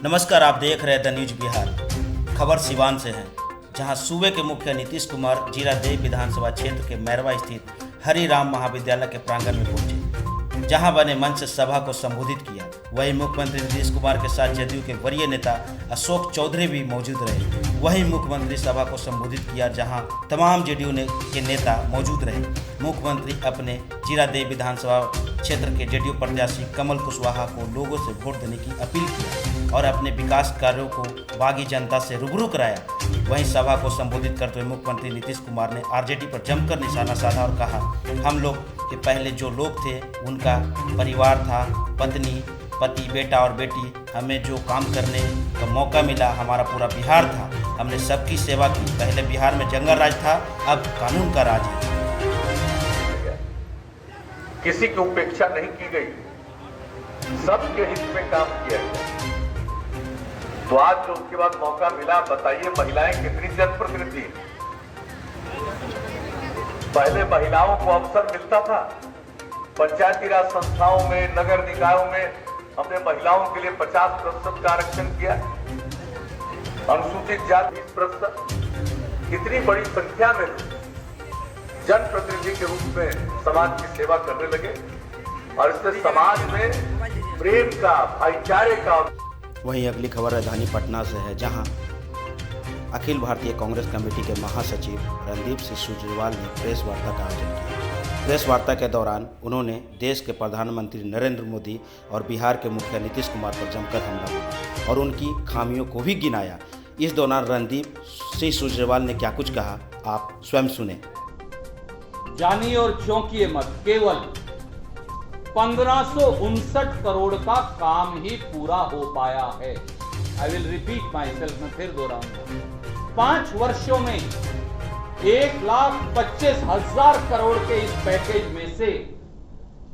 नमस्कार, आप देख रहे हैं द न्यूज बिहार। खबर सिवान से है, जहां सूबे के मुखिया नीतीश कुमार जीरादेव विधानसभा क्षेत्र के मैरवा स्थित हरिराम महाविद्यालय के प्रांगण में पहुंचे, जहां बने मंच से सभा को संबोधित किया। वहीं मुख्यमंत्री नीतीश कुमार के साथ जदयू के वरीय नेता अशोक चौधरी भी मौजूद रहे। वहीं मुख्यमंत्री सभा को संबोधित किया, जहां तमाम जदयू के नेता मौजूद रहे। मुख्यमंत्री अपने जीरादेव विधानसभा क्षेत्र के जदयू प्रत्याशी कमल कुशवाहा को लोगों से वोट देने की अपील की और अपने विकास कार्यों को बागी जनता से रूबरू कराया। वहीं सभा को संबोधित करते हुए मुख्यमंत्री नीतीश कुमार ने आरजेडी पर जमकर निशाना साधा और कहा, हम लोग के पहले जो लोग थे उनका परिवार था, पत्नी, पति, बेटा और बेटी। हमें जो काम करने का मौका मिला, हमारा पूरा बिहार था, हमने सबकी सेवा की। पहले बिहार में जंगल राज था, अब कानून का राज है। किसी की उपेक्षा नहीं की गई, सबके हित में काम किया गया। तो आज जो उसके बाद मौका मिला, बताइए महिलाएं कितनी जनप्रतिनिधि। पहले महिलाओं को अवसर मिलता था, पंचायती राज संस्थाओं में, नगर निकायों में हमने महिलाओं के लिए 50% का आरक्षण किया, अनुसूचित जाति 20%। कितनी बड़ी संख्या में जनप्रतिनिधि के रूप में समाज की सेवा करने लगे और इससे समाज में प्रेम का, भाईचारे का। वहीं अगली खबर राजधानी पटना से है, जहां अखिल भारतीय कांग्रेस कमेटी के महासचिव रणदीप सिंह सुरजेवाला ने प्रेस वार्ता का आयोजन किया। प्रेस वार्ता के दौरान उन्होंने देश के प्रधानमंत्री नरेंद्र मोदी और बिहार के मुखिया नीतीश कुमार पर जमकर हमला बोला और उनकी खामियों को भी गिनाया। इस दौरान रणदीप सिंह सुरजेवाला ने क्या कुछ कहा, आप स्वयं सुने। जानिए और चौंकिए मत, केवल 1559 करोड़ का काम ही पूरा हो पाया है। I will repeat my self, मैं फिर दोहराऊंगा। 5 वर्षों में 1,25,000 करोड़ के इस पैकेज में से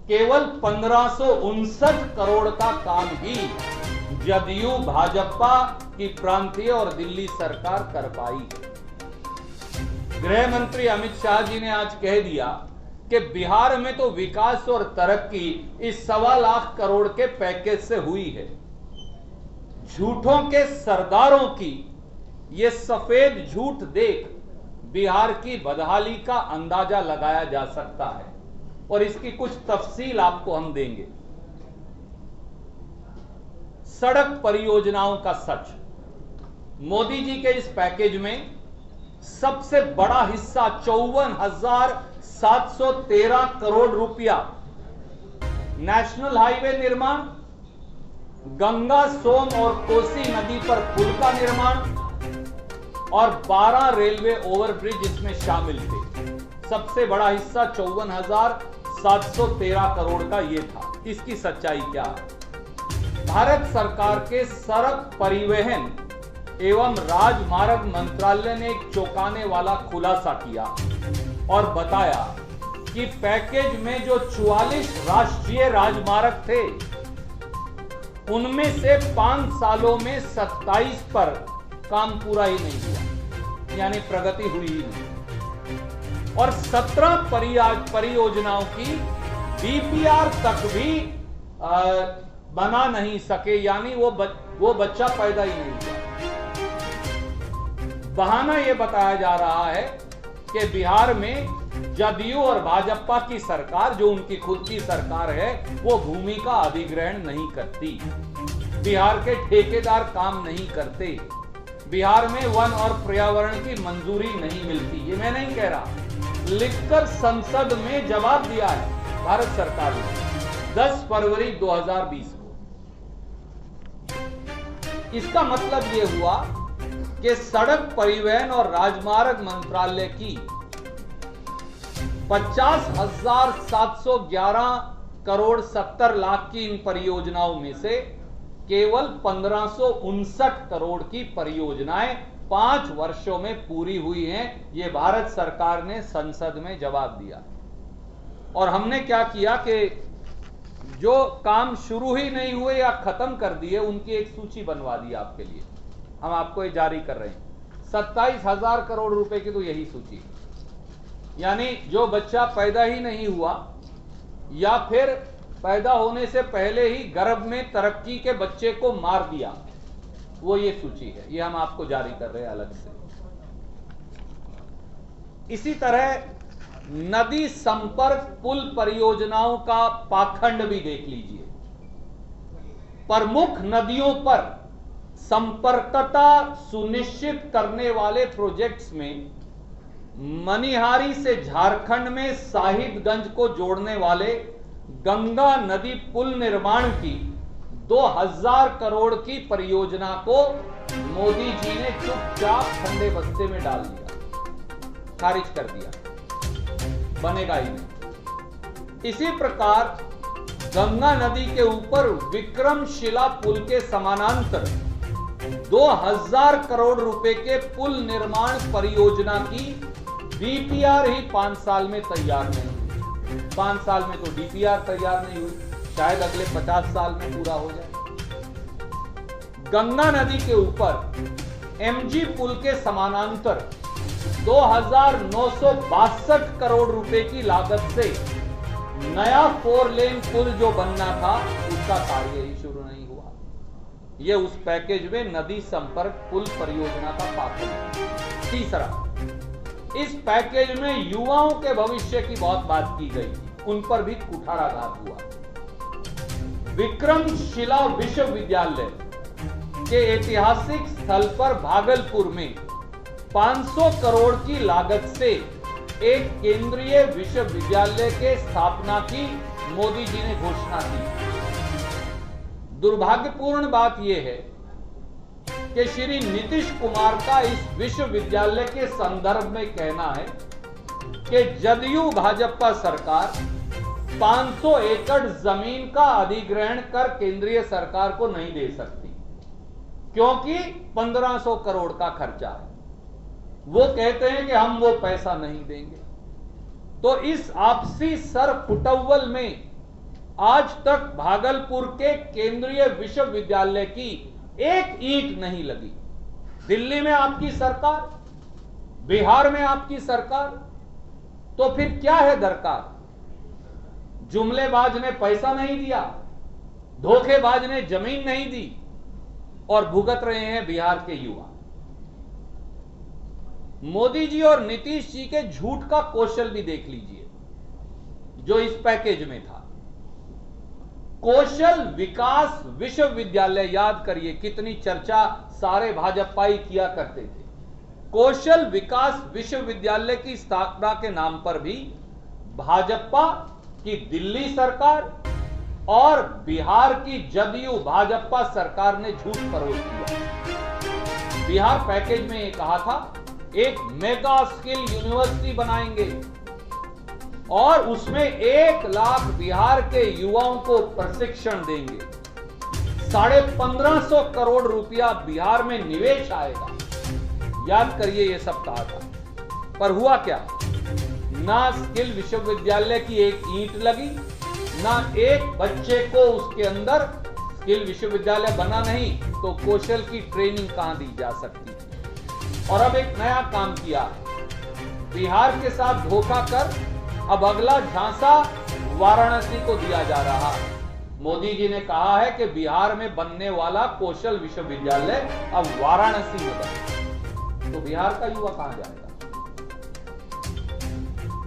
केवल 1559 करोड़ का काम ही जदयू भाजपा की प्रांतीय और दिल्ली सरकार कर पाई है। गृह मंत्री अमित शाह जी ने आज कह दिया कि बिहार में तो विकास और तरक्की इस 1.25 लाख करोड़ के पैकेज से हुई है। झूठों के सरदारों की ये सफेद झूठ देख बिहार की बदहाली का अंदाजा लगाया जा सकता है और इसकी कुछ तफसील आपको हम देंगे। सड़क परियोजनाओं का सच, मोदी जी के इस पैकेज में सबसे बड़ा हिस्सा 54,713 करोड़ रुपया नेशनल हाईवे निर्माण, गंगा, सोम और कोसी नदी पर पुल का निर्माण और 12 रेलवे ओवरब्रिज इसमें शामिल थे। सबसे बड़ा हिस्सा 54,713 करोड़ का यह था। इसकी सच्चाई क्या है? भारत सरकार के सड़क परिवहन एवं राजमार्ग मंत्रालय ने एक चौंकाने वाला खुलासा किया और बताया कि पैकेज में जो 44 राष्ट्रीय राजमार्ग थे, उनमें से 5 सालों में 27 पर काम पूरा ही नहीं हुआ, यानी प्रगति हुई ही नहीं। और 17 परियोजनाओं की डीपीआर तक भी बना नहीं सके, यानी वो बच्चा पैदा ही नहीं हुआ। बहाना यह बताया जा रहा है कि बिहार में जदयू और भाजपा की सरकार, जो उनकी खुद की सरकार है, वो भूमि का अधिग्रहण नहीं करती, बिहार के ठेकेदार काम नहीं करते, बिहार में वन और पर्यावरण की मंजूरी नहीं मिलती। ये मैं नहीं कह रहा, लिखकर संसद में जवाब दिया है भारत सरकार ने 10 फरवरी 2020 को। इसका मतलब यह हुआ कि सड़क परिवहन और राजमार्ग मंत्रालय की 50,711 करोड़ 70 लाख की इन परियोजनाओं में से केवल 1559 करोड़ की परियोजनाएं 5 वर्षों में पूरी हुई हैं। ये भारत सरकार ने संसद में जवाब दिया। और हमने क्या किया कि जो काम शुरू ही नहीं हुए या खत्म कर दिए, उनकी एक सूची बनवा दी आपके लिए। हम आपको ये जारी कर रहे हैं। 27,000 करोड़ रुपए की तो यही सूची, यानी जो बच्चा पैदा ही नहीं हुआ या फिर पैदा होने से पहले ही गर्भ में तरक्की के बच्चे को मार दिया, वो ये सूची है, ये हम आपको जारी कर रहे हैं अलग से। इसी तरह नदी संपर्क पुल परियोजनाओं का पाखंड भी देख लीजिए। प्रमुख नदियों पर संपर्कता सुनिश्चित करने वाले प्रोजेक्ट्स में मनिहारी से झारखंड में साहिबगंज को जोड़ने वाले गंगा नदी पुल निर्माण की 2000 करोड़ की परियोजना को मोदी जी ने चुपचाप ठंडे बस्ते में डाल दिया, खारिज कर दिया, बनेगा ही नहीं। इसी प्रकार गंगा नदी के ऊपर विक्रमशिला पुल के समानांतर 2000 करोड़ रुपए के पुल निर्माण परियोजना की डीपीआर ही 5 साल में तैयार नहीं हुई। 5 साल में तो डीपीआर तैयार नहीं हुई, शायद अगले 50 साल में पूरा हो जाए। गंगा नदी के ऊपर एमजी पुल के समानांतर 2962 करोड़ रुपए की लागत से नया 4 लेन पुल जो बनना था उसका कार्य ही शुरू नहीं हुआ। यह उस पैकेज में नदी संपर्क पुल परियोजना का पाखंड। तीसरा, इस पैकेज में युवाओं के भविष्य की बहुत बात की गई, उन पर भी कुठाराघात हुआ। विक्रमशिला विश्वविद्यालय के ऐतिहासिक स्थल पर भागलपुर में 500 करोड़ की लागत से एक केंद्रीय विश्वविद्यालय के स्थापना की मोदी जी ने घोषणा की। दुर्भाग्यपूर्ण बात यह है कि श्री नीतीश कुमार का इस विश्वविद्यालय के संदर्भ में कहना है कि जदयू भाजपा सरकार 500 एकड़ जमीन का अधिग्रहण कर केंद्रीय सरकार को नहीं दे सकती, क्योंकि 1500 करोड़ का खर्चा है। वो कहते हैं कि हम वो पैसा नहीं देंगे। तो इस आपसी सर फुटव्वल में आज तक भागलपुर के केंद्रीय विश्वविद्यालय की एक ईंट नहीं लगी। दिल्ली में आपकी सरकार, बिहार में आपकी सरकार, तो फिर क्या है दरकार? जुमलेबाज ने पैसा नहीं दिया, धोखेबाज ने जमीन नहीं दी और भुगत रहे हैं बिहार के युवा। मोदी जी और नीतीश जी के झूठ का कौशल भी देख लीजिए जो इस पैकेज में था। कौशल विकास विश्वविद्यालय, याद करिए कितनी चर्चा सारे भाजपाई किया करते थे। कौशल विकास विश्वविद्यालय की स्थापना के नाम पर भी भाजपा की दिल्ली सरकार और बिहार की जदयू भाजपा सरकार ने झूठ फरोश किया। बिहार पैकेज में ये कहा था एक मेगा स्किल यूनिवर्सिटी बनाएंगे और उसमें 1 लाख बिहार के युवाओं को प्रशिक्षण देंगे। 1550 करोड़ रुपया बिहार में निवेश आएगा। याद करिए ये सब कहा था, पर हुआ क्या? ना स्किल विश्वविद्यालय की एक ईंट लगी, ना एक बच्चे को उसके अंदर स्किल विश्वविद्यालय बना नहीं तो कौशल की ट्रेनिंग कहां दी जा सकती। और अब एक नया काम किया, बिहार के साथ धोखा कर अब अगला झांसा वाराणसी को दिया जा रहा। मोदी जी ने कहा है कि बिहार में बनने वाला कौशल विश्वविद्यालय अब वाराणसी में बने, तो बिहार का युवा कहां जाएगा?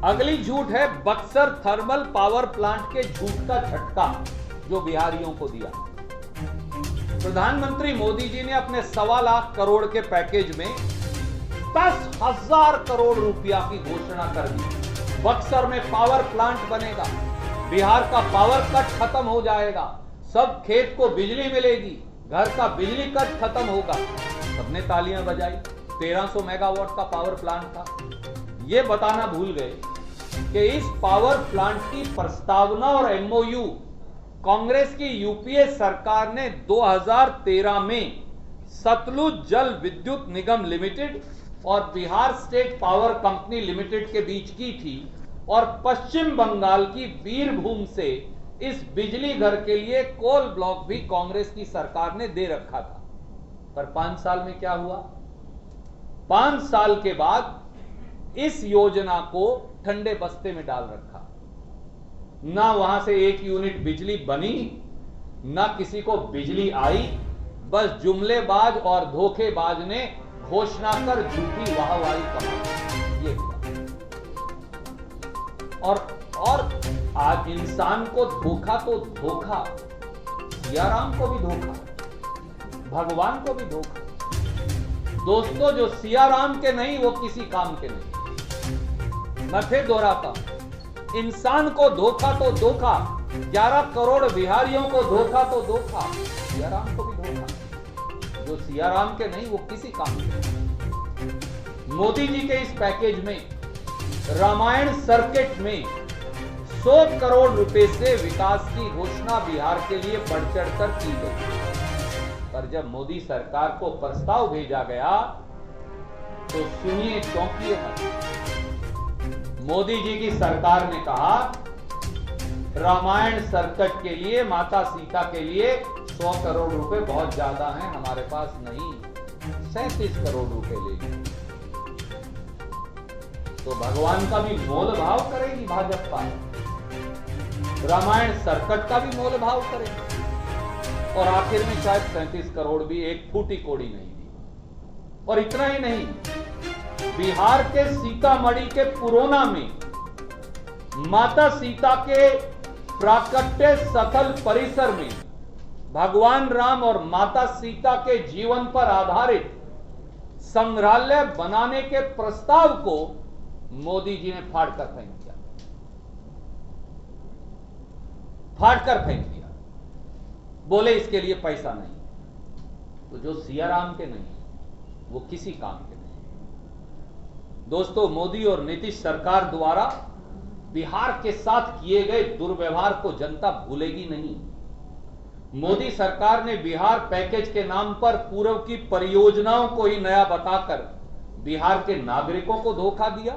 अगली झूठ है बक्सर थर्मल पावर प्लांट के झूठ का झटका जो बिहारियों को दिया। प्रधानमंत्री मोदी जी ने अपने 1.25 लाख करोड़ के पैकेज में 10,000 करोड़ रुपया की घोषणा कर दी। बक्सर में पावर प्लांट बनेगा, बिहार का पावर कट खत्म हो जाएगा, सब खेत को बिजली मिलेगी, घर का बिजली कट खत्म होगा। सबने तालियां बजाई। 1300 मेगावाट का पावर प्लांट था। यह बताना भूल गए कि इस पावर प्लांट की प्रस्तावना और एमओयू कांग्रेस की यूपीए सरकार ने 2013 में सतलुज जल विद्युत निगम लिमिटेड और Bihar state power company limited के बीच की थी और पश्चिम बंगाल की बीरभूम से इस बिजली घर के लिए कोल ब्लॉक भी कांग्रेस की सरकार ने दे रखा था। पर 5 साल में क्या हुआ? 5 साल के बाद इस योजना को ठंडे बस्ते में डाल रखा। ना वहां से 1 यूनिट बिजली बनी, ना किसी को बिजली आई, बस जुमलेबाज और धोखेबाज ने घोषणा कर झूठी वाहवाही कमाई, ये हुआ। और आज इंसान को धोखा तो धोखा, सियाराम को भी धोखा, भगवान को भी धोखा। दोस्तों, जो सियाराम के नहीं वो किसी काम के नहीं। मैं फिर दोहराता हूं, इंसान को धोखा तो धोखा, 11 करोड़ बिहारियों को धोखा तो धोखा, सियाराम को भी धोखा। जो सियाराम के नहीं वो किसी काम के नहीं। मोदी जी के इस पैकेज में रामायण सर्किट में 100 करोड़ रुपए से विकास की घोषणा बिहार के लिए बढ़ चढ़कर की गई। पर जब मोदी सरकार को प्रस्ताव भेजा गया तो सुनिए, चौंकिए मत। मोदी जी की सरकार ने कहा रामायण सर्किट के लिए, माता सीता के लिए 100 करोड़ रुपए बहुत ज्यादा हैं, हमारे पास नहीं, 37 करोड़ रुपए ले लीजिए। तो भगवान का भी मोल भाव करेगी भाजपा, रामायण सर्किट का भी मोल भाव करेगी, और आखिर में शायद 37 करोड़ भी एक फूटी कोड़ी नहीं दी। और इतना ही नहीं, बिहार के सीतामढ़ी के पुरोना में माता सीता के प्राकट्य स्थल परिसर में भगवान राम और माता सीता के जीवन पर आधारित संग्रहालय बनाने के प्रस्ताव को मोदी जी ने फाड़कर फेंक दिया, फाड़कर फेंक दिया। बोले इसके लिए पैसा नहीं। तो जो सियाराम के नहीं वो किसी काम के नहीं। दोस्तों, मोदी और नीतीश सरकार द्वारा बिहार के साथ किए गए दुर्व्यवहार को जनता भूलेगी नहीं। मोदी सरकार ने बिहार पैकेज के नाम पर पूर्व की परियोजनाओं को ही नया बताकर बिहार के नागरिकों को धोखा दिया।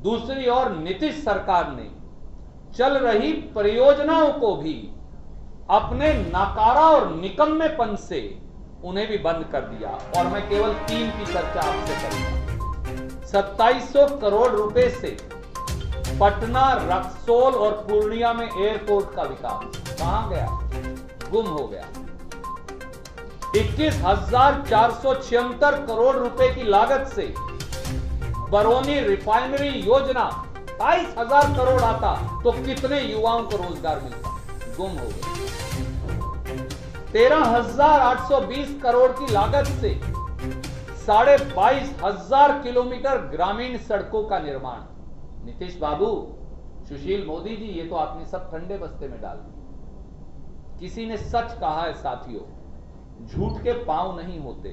दूसरी ओर नीतीश सरकार ने चल रही परियोजनाओं को भी अपने नाकारा और निकम्मेपन से उन्हें भी बंद कर दिया। और मैं केवल 3 की चर्चा आपसे करूंगा। 2700 करोड़ रुपए से पटना, रक्सौल और पूर्णिया में एयरपोर्ट का विकास कहां गया? गुम हो गया। 21,476 करोड़ रुपए की लागत से बरौनी रिफाइनरी योजना 22,000 करोड़ आता तो कितने युवाओं को रोजगार मिलता? गुम हो गया। 13,820 करोड़ की लागत से 22,500 किलोमीटर ग्रामीण सड़कों का निर्माण। नीतीश बाबू, सुशील मोदी जी, ये तो आपने सब ठंडे बस्ते में डाल दिया। किसी ने सच कहा है साथियों, झूठ के पांव नहीं होते।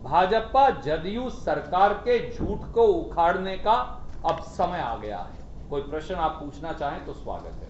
भाजपा जदयू सरकार के झूठ को उखाड़ने का अब समय आ गया है। कोई प्रश्न आप पूछना चाहें तो स्वागत है।